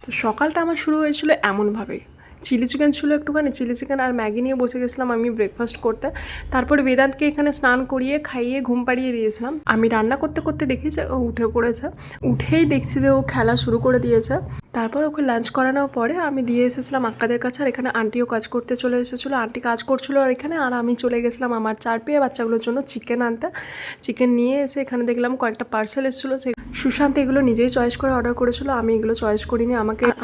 তো সকালটা আমার শুরু হয়েছিল এমনভাবেই, চিলি চিকেন ছিল একটুখানি, চিলি চিকেন আর ম্যাগি নিয়ে বসে গেছিলাম আমি ব্রেকফাস্ট করতে। তারপরে বেদান্তকে এখানে স্নান করিয়ে খাইয়ে ঘুম পাড়িয়ে দিয়েছিলাম। আমি রান্না করতে করতে দেখি যে ও উঠে পড়েছে। উঠেই দেখছি যে ও খেলা শুরু করে দিয়েছে। তারপর ওকে লাঞ্চ করানোর পরে আমি দিয়ে এসেছিলাম আক্কাদের কাছে, আর এখানে আন্টিও কাজ করতে চলে এসেছিলো। আন্টি কাজ করছিলো আর এখানে, আর আমি চলে গেছিলাম আমার 4 পেয়ে বাচ্চাগুলোর জন্য চিকেন আনতে। চিকেন নিয়ে এসে এখানে দেখলাম কয়েকটা পার্সেল এসেছিলো, সে সুশান্ত এগুলো নিজেই চয়েস করে অর্ডার করেছিল, আমি এগুলো চয়েস করিনি।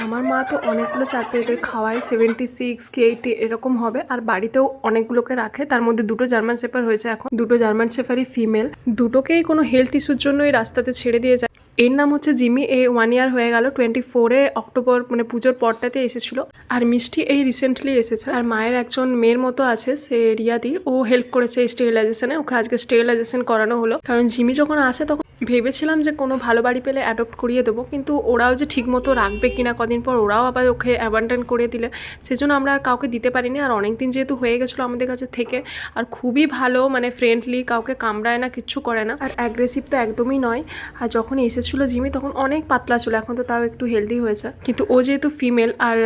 আমার মা তো অনেকগুলো 4 পেয়েদের খাওয়ায়, 76 কি 80 এরকম হবে, আর বাড়িতেও অনেকগুলোকে রাখে। তার মধ্যে 2টো জার্মান শেফার হয়েছে, এখন 2টো জার্মান শেফারই ফিমেল। দুটোকেই কোনো হেলথ ইস্যুর জন্য এই রাস্তাতে ছেড়ে দিয়ে যায়। এর নাম হচ্ছে জিমি, 1 ইয়ার হয়ে গেল, 24 অক্টোবর মানে পুজোর পরটাতে এসেছিলো। আর মিষ্টি এই রিসেন্টলি এসেছে। আর মায়ের একজন মেয়ের মতো আছে, সে রিয়াদি, ও হেল্প করেছে এই স্টেরিলাইজেশনে। ওকে আজকে স্টেরিলাইজেশন করানো হলো, কারণ জিমি যখন আসে তখন ভেবেছিলাম যে কোনো ভালো বাড়ি পেলে অ্যাডপ্ট করিয়ে দেবো, কিন্তু ওরাও যে ঠিক মতো রাখবে কিনা, কদিন পর ওরাও আবার ওকে অ্যাবান্ডন করে দিলে, সেজন্য আমরা আর কাউকে দিতে পারিনি। আর অনেক দিন যেহেতু হয়ে গেছিলো আমাদের কাছে থেকে, আর খুবই ভালো, মানে ফ্রেন্ডলি, কাউকে কামড়ায় না, কিচ্ছু করে না, আর অ্যাগ্রেসিভ তো একদমই নয়। আর যখন এসেছিলো জিমি তখন অনেক পাতলা ছিল, এখন তো তাও একটু হেলদি হয়েছে। কিন্তু ও যেহেতু ফিমেল আর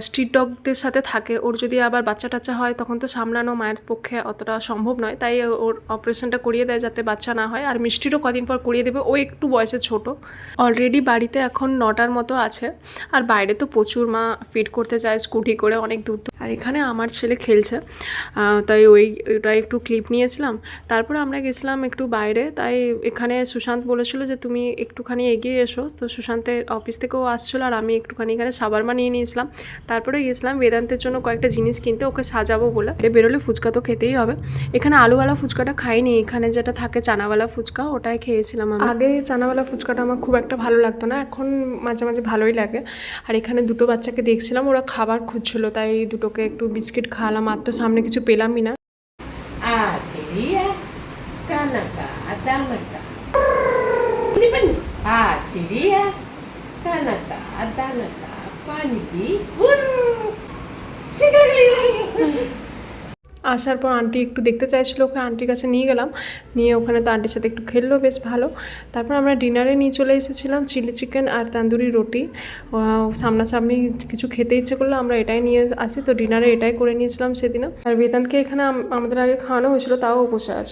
স্ট্রিট ডগদের সাথে থাকে, ওর যদি আবার বাচ্চা টাচ্চা হয় তখন তো সামলানো মায়ের পক্ষে অতটা সম্ভব নয়, তাই ওর অপারেশনটা করিয়ে দেয় যাতে বাচ্চা না হয়। আর মিষ্টিরও কদিন পর করিয়ে দেবে, ও একটু বয়সে ছোট। অলরেডি বাড়িতে এখন 9টার মতো আছে, আর বাইরে তো প্রচুর মা ফিড করতে যায় স্কুটি করে অনেক দূর। আর এখানে আমার ছেলে খেলছে, তাই ওইটা একটু ক্লিপ নিয়েছিলাম। তারপরে আমরা গেছিলাম একটু বাইরে, তাই এখানে সুশান্ত বলেছিল যে তুমি একটুখানি এগিয়ে এসো, তো সুশান্তের অফিস থেকেও আসছিলো, আর আমি একটুখানি এখানে সাবারমা নিয়ে নিয়েছিলাম। তারপরে গেছিলাম বেদান্তের জন্য কয়েকটা জিনিস কিনতে, ওকে সাজাবো বলে। বেরোলে ফুচকা তো খেতেই হবে। এখানে আলুওয়ালা ফুচকাটা খাইনি, এখানে যেটা থাকে চানাওয়ালা ফুচকা, ওটাই খেয়েছিলাম। আগে চানাওয়ালা ফুচকাটা আমার খুব একটা ভালো লাগতো না, এখন মাঝে মাঝে ভালোই লাগে। আর এখানে 2টো বাচ্চাকে দেখছিলাম, ওরা খাবার খুঁজছিল, তাই দুটোকে একটু বিস্কিট খাওয়ালাম, আর তো সামনে কিছু পেলামই না। আসার পর আন্টি একটু দেখতে চাইছিলো ওকে, আন্টির কাছে নিয়ে গেলাম, নিয়ে ওখানে তো আন্টির সাথে একটু খেললো, বেশ ভালো। তারপর আমরা ডিনারে নিয়ে চলে এসেছিলাম চিলি চিকেন আর তান্দুরি রুটি। সামনাসামনি কিছু খেতে ইচ্ছে করলো, আমরা এটাই নিয়ে আসি, তো ডিনারে এটাই করে নিয়েছিলাম সেদিনও। আর বেদান্তকে এখানে আমাদের আগে খাওয়ানো হয়েছিল, তাও বসে আছে।